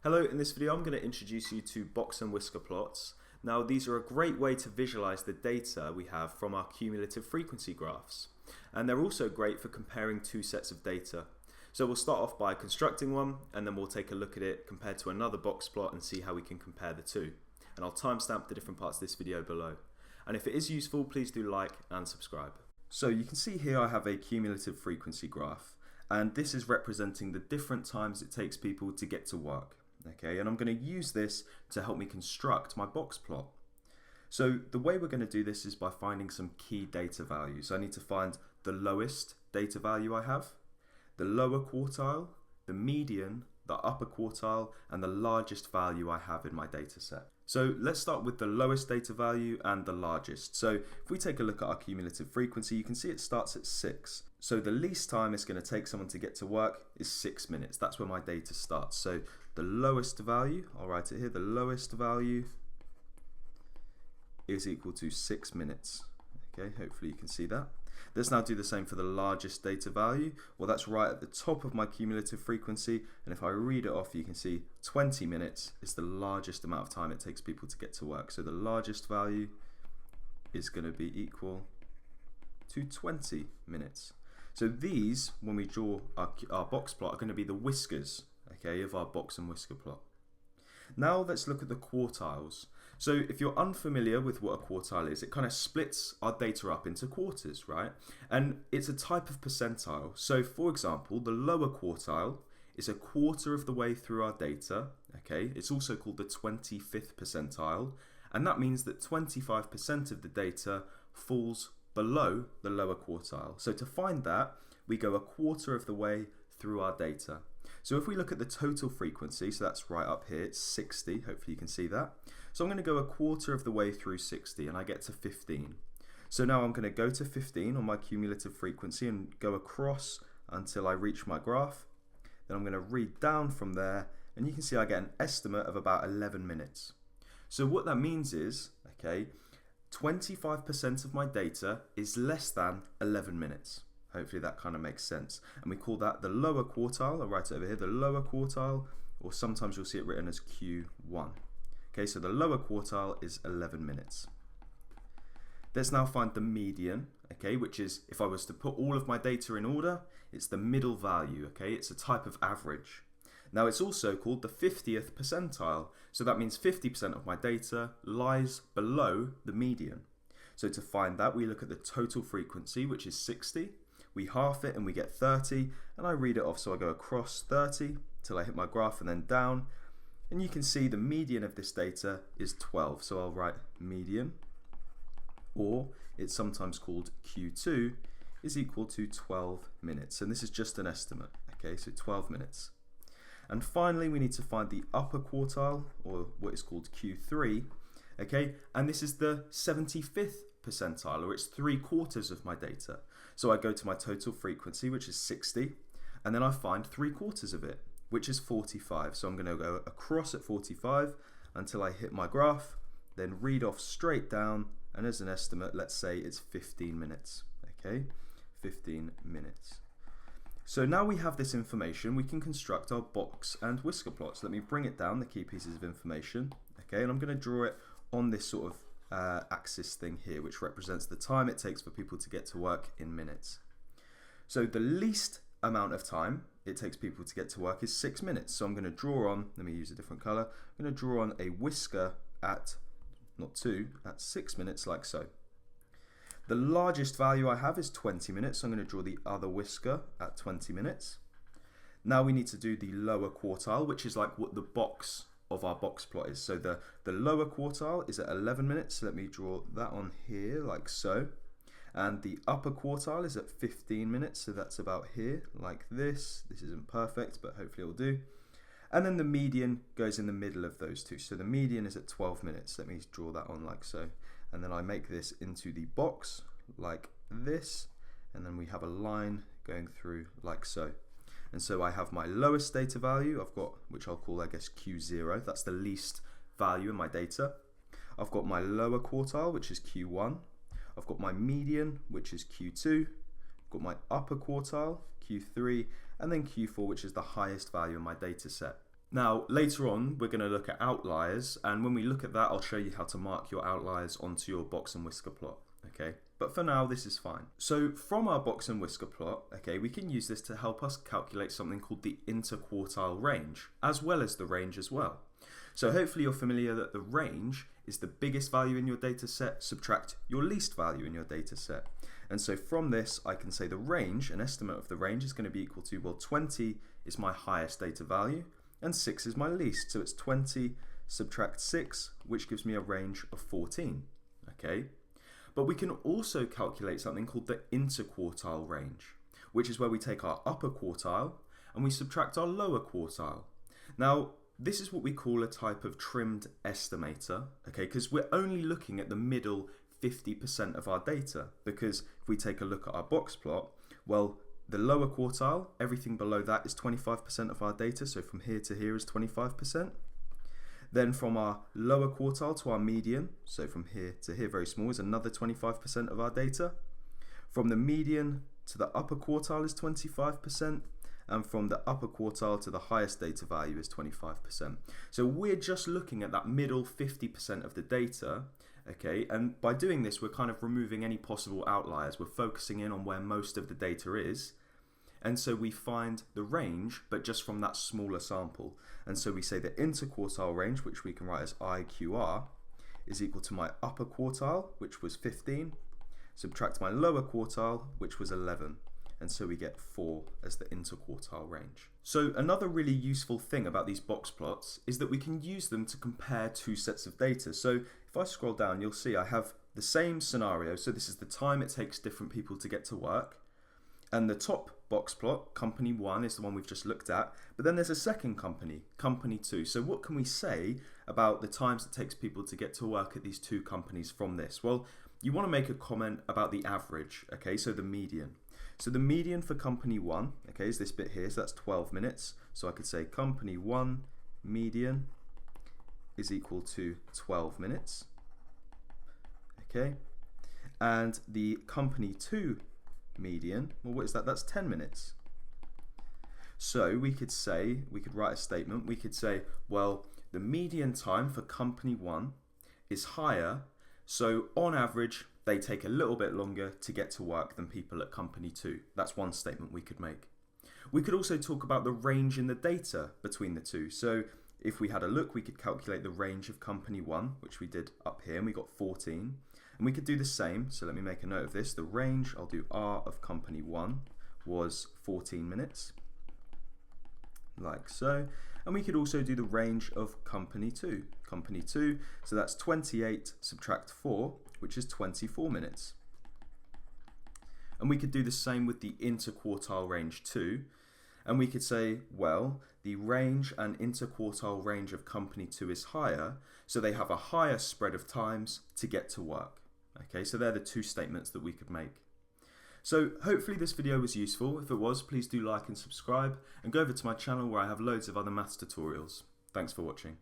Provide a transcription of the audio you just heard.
Hello, in this video I'm going to introduce you to box and whisker plots. Now these are a great way to visualize the data we have from our cumulative frequency graphs. And they're also great for comparing two sets of data. So we'll start off by constructing one and then we'll take a look at it compared to another box plot and see how we can compare the two. And I'll timestamp the different parts of this video below. And if it is useful, please do like and subscribe. So you can see here I have a cumulative frequency graph, and this is representing the different times it takes people to get to work. Okay, and I'm going to use this to help me construct my box plot. So the way we're going to do this is by finding some key data values. I need to find the lowest data value I have, the lower quartile, the median, the upper quartile, and the largest value I have in my data set. So let's start with the lowest data value and the largest. So if we take a look at our cumulative frequency, you can see it starts at 6. So the least time it's going to take someone to get to work is 6 minutes. That's where my data starts. So the lowest value, I'll write it here, the lowest value is equal to 6 minutes. Okay, hopefully you can see that. Let's now do the same for the largest data value. Well, that's right at the top of my cumulative frequency, and if I read it off, you can see 20 minutes is the largest amount of time it takes people to get to work. So the largest value is going to be equal to 20 minutes. So these, when we draw our box plot, are going to be the whiskers, okay, of our box and whisker plot. Now let's look at the quartiles. So if you're unfamiliar with what a quartile is, it kind of splits our data up into quarters, right? And it's a type of percentile. So for example, the lower quartile is a quarter of the way through our data, okay? It's also called the 25th percentile, and that means that 25% of the data falls below the lower quartile. So to find that, we go a quarter of the way through our data. So if we look at the total frequency, so that's right up here, it's 60, hopefully you can see that. So I'm going to go a quarter of the way through 60 and I get to 15. So now I'm going to go to 15 on my cumulative frequency and go across until I reach my graph. Then I'm going to read down from there, and you can see I get an estimate of about 11 minutes. So what that means is, okay, 25% of my data is less than 11 minutes. Hopefully that kind of makes sense. And we call that the lower quartile. I'll write it over here, the lower quartile, or sometimes you'll see it written as Q1. Okay, so the lower quartile is 11 minutes. Let's now find the median, okay, which is, if I was to put all of my data in order, it's the middle value, okay? It's a type of average. Now it's also called the 50th percentile, so that means 50% of my data lies below the median. So to find that, we look at the total frequency, which is 60. We half it and we get 30, and I read it off, so I go across 30 till I hit my graph and then down. And you can see the median of this data is 12, so I'll write median, or it's sometimes called Q2, is equal to 12 minutes. And this is just an estimate, okay, so 12 minutes. And finally, we need to find the upper quartile, or what is called Q3, okay, and this is the 75th percentile, or it's 3/4 of my data. So I go to my total frequency, which is 60, and then I find 3/4 of it, which is 45. So I'm going to go across at 45 until I hit my graph, then read off straight down, and as an estimate, let's say it's 15 minutes, okay, 15 minutes. So now we have this information, we can construct our box and whisker plots. Let me bring it down, the key pieces of information, okay, and I'm going to draw it on this sort of axis thing here, which represents the time it takes for people to get to work in minutes. So the least amount of time it takes people to get to work is 6 minutes. So I'm going to draw on, let me use a different color, I'm going to draw on a whisker at, not 2, at 6 minutes like so. The largest value I have is 20 minutes, so I'm going to draw the other whisker at 20 minutes. Now we need to do the lower quartile, which is like what the box of our box plot is. So the lower quartile is at 11 minutes, so let me draw that on here like so. And the upper quartile is at 15 minutes, so that's about here like this. This isn't perfect, but hopefully it'll do. And then the median goes in the middle of those two. So the median is at 12 minutes. Let me draw that on like so. And then I make this into the box like this, and then we have a line going through like so. And so I have my lowest data value, I've got, which I'll call, I guess, Q0, that's the least value in my data. I've got my lower quartile, which is Q1. I've got my median, which is Q2. I've got my upper quartile, Q3, and then Q4, which is the highest value in my data set. Now, later on, we're going to look at outliers, and when we look at that, I'll show you how to mark your outliers onto your box and whisker plot, okay? But for now, this is fine. So from our box and whisker plot, okay, we can use this to help us calculate something called the interquartile range, as well as the range as well. So hopefully you're familiar that the range is the biggest value in your data set, subtract your least value in your data set. And so from this, I can say the range, an estimate of the range is going to be equal to, well, 20 is my highest data value, and 6 is my least. So it's 20 subtract 6, which gives me a range of 14, okay? But we can also calculate something called the interquartile range, which is where we take our upper quartile and we subtract our lower quartile. Now, this is what we call a type of trimmed estimator, okay, because we're only looking at the middle 50% of our data, because if we take a look at our box plot, well, the lower quartile, everything below that is 25% of our data, so from here to here is 25%. Then from our lower quartile to our median, so from here to here, very small, is another 25% of our data. From the median to the upper quartile is 25%, and from the upper quartile to the highest data value is 25%. So we're just looking at that middle 50% of the data, okay, and by doing this we're kind of removing any possible outliers. We're focusing in on where most of the data is, and so we find the range, but just from that smaller sample. And so we say the interquartile range, which we can write as IQR, is equal to my upper quartile, which was 15, subtract my lower quartile, which was 11. And so we get 4 as the interquartile range. So another really useful thing about these box plots is that we can use them to compare two sets of data. So if I scroll down, you'll see I have the same scenario. So this is the time it takes different people to get to work. And the top box plot, company 1, is the one we've just looked at. But then there's a second company, company 2. So what can we say about the times it takes people to get to work at these two companies from this? Well, you want to make a comment about the average, okay, so the median. So the median for company 1, okay, is this bit here, so that's 12 minutes. So I could say company 1 median is equal to 12 minutes, okay? And the company 2 median, well, what is that? That's 10 minutes. So we could say, we could write a statement, we could say, well, the median time for company 1 is higher, so on average, they take a little bit longer to get to work than people at company 2. That's one statement we could make. We could also talk about the range in the data between the two. So if we had a look, we could calculate the range of company 1, which we did up here, and we got 14. And we could do the same, so let me make a note of this. The range, I'll do R of company 1, was 14 minutes, like so. And we could also do the range of company 2. Company 2, so that's 28 subtract 4, which is 24 minutes. And we could do the same with the interquartile range too. And we could say, well, the range and interquartile range of company 2 is higher, so they have a higher spread of times to get to work. Okay, so they're the two statements that we could make. So hopefully this video was useful. If it was, please do like and subscribe, and go over to my channel where I have loads of other maths tutorials. Thanks for watching.